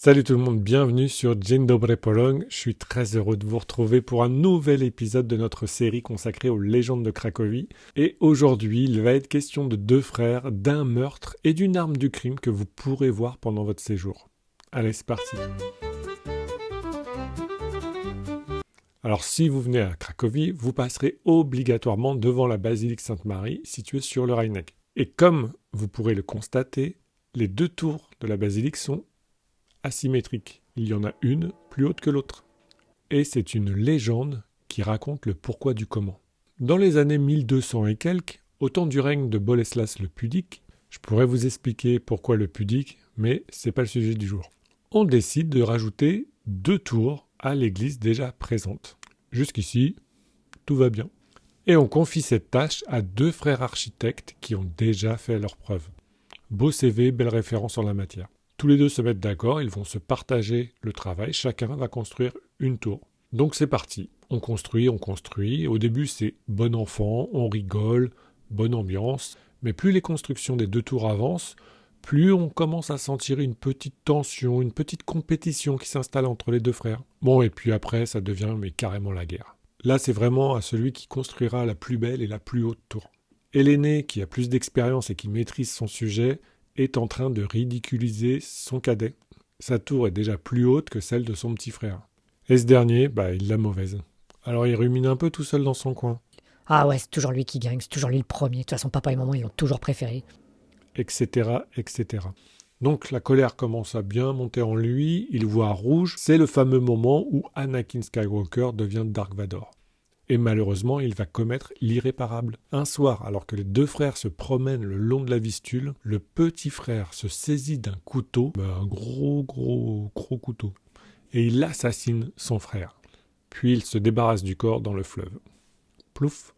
Salut tout le monde, bienvenue sur Dzień dobry Polong. Je suis très heureux de vous retrouver pour un nouvel épisode de notre série consacrée aux légendes de Cracovie. Et aujourd'hui, il va être question de deux frères, d'un meurtre et d'une arme du crime que vous pourrez voir pendant votre séjour. Allez, c'est parti. Alors si vous venez à Cracovie, vous passerez obligatoirement devant la basilique Sainte-Marie située sur le Rajnek. Et comme vous pourrez le constater, les deux tours de la basilique sont asymétriques. Il y en a une plus haute que l'autre. Et c'est une légende qui raconte le pourquoi du comment. Dans les années 1200 et quelques, au temps du règne de Boleslas le Pudique, je pourrais vous expliquer pourquoi le Pudique, mais c'est pas le sujet du jour. On décide de rajouter deux tours à l'église déjà présente. Jusqu'ici, tout va bien. Et on confie cette tâche à deux frères architectes qui ont déjà fait leurs preuves. Beau CV, belle référence en la matière. Tous les deux se mettent d'accord, ils vont se partager le travail, chacun va construire une tour. Donc c'est parti, on construit. Au début c'est bon enfant, on rigole, bonne ambiance. Mais plus les constructions des deux tours avancent, plus on commence à sentir une petite tension, une petite compétition qui s'installe entre les deux frères. Bon, et puis après ça devient carrément la guerre. Là c'est vraiment à celui qui construira la plus belle et la plus haute tour. Et l'aîné, qui a plus d'expérience et qui maîtrise son sujet, est en train de ridiculiser son cadet. Sa tour est déjà plus haute que celle de son petit frère. Et ce dernier, il l'a mauvaise. Alors il rumine un peu tout seul dans son coin. Ah ouais, c'est toujours lui qui gagne, c'est toujours lui le premier. De toute façon, papa et maman, ils l'ont toujours préféré. Etc., etc. Donc la colère commence à bien monter en lui, il voit rouge. C'est le fameux moment où Anakin Skywalker devient Dark Vador. Et malheureusement, il va commettre l'irréparable. Un soir, alors que les deux frères se promènent le long de la Vistule, le petit frère se saisit d'un couteau, un gros couteau, et il assassine son frère. Puis il se débarrasse du corps dans le fleuve. Plouf.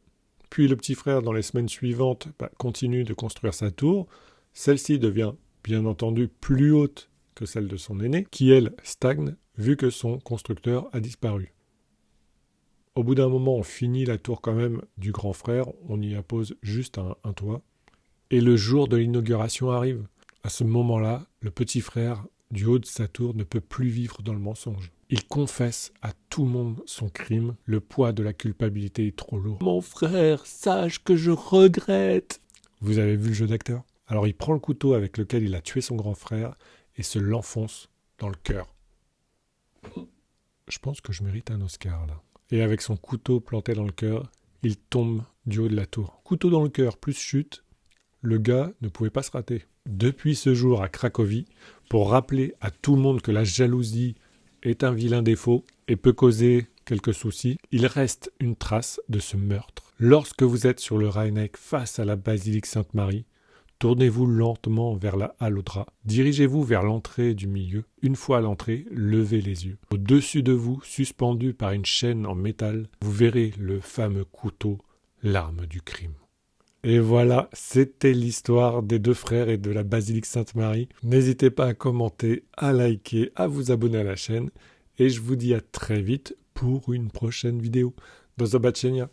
Puis le petit frère, dans les semaines suivantes, continue de construire sa tour. Celle-ci devient, bien entendu, plus haute que celle de son aîné, qui, elle, stagne, vu que son constructeur a disparu. Au bout d'un moment, on finit la tour quand même du grand frère, on y appose juste un toit. Et le jour de l'inauguration arrive. À ce moment-là, le petit frère, du haut de sa tour, ne peut plus vivre dans le mensonge. Il confesse à tout le monde son crime, le poids de la culpabilité est trop lourd. « Mon frère, sache que je regrette !» Vous avez vu le jeu d'acteur ? Alors il prend le couteau avec lequel il a tué son grand frère et se l'enfonce dans le cœur. Je pense que je mérite un Oscar là. Et avec son couteau planté dans le cœur, il tombe du haut de la tour. Couteau dans le cœur plus chute, le gars ne pouvait pas se rater. Depuis ce jour à Cracovie, pour rappeler à tout le monde que la jalousie est un vilain défaut et peut causer quelques soucis, il reste une trace de ce meurtre. Lorsque vous êtes sur le Rajnek face à la basilique Sainte-Marie, tournez-vous lentement vers la halle aux draps. Dirigez-vous vers l'entrée du milieu. Une fois à l'entrée, levez les yeux. Au-dessus de vous, suspendu par une chaîne en métal, vous verrez le fameux couteau, l'arme du crime. Et voilà, c'était l'histoire des deux frères et de la basilique Sainte-Marie. N'hésitez pas à commenter, à liker, à vous abonner à la chaîne. Et je vous dis à très vite pour une prochaine vidéo. Do zobaczenia.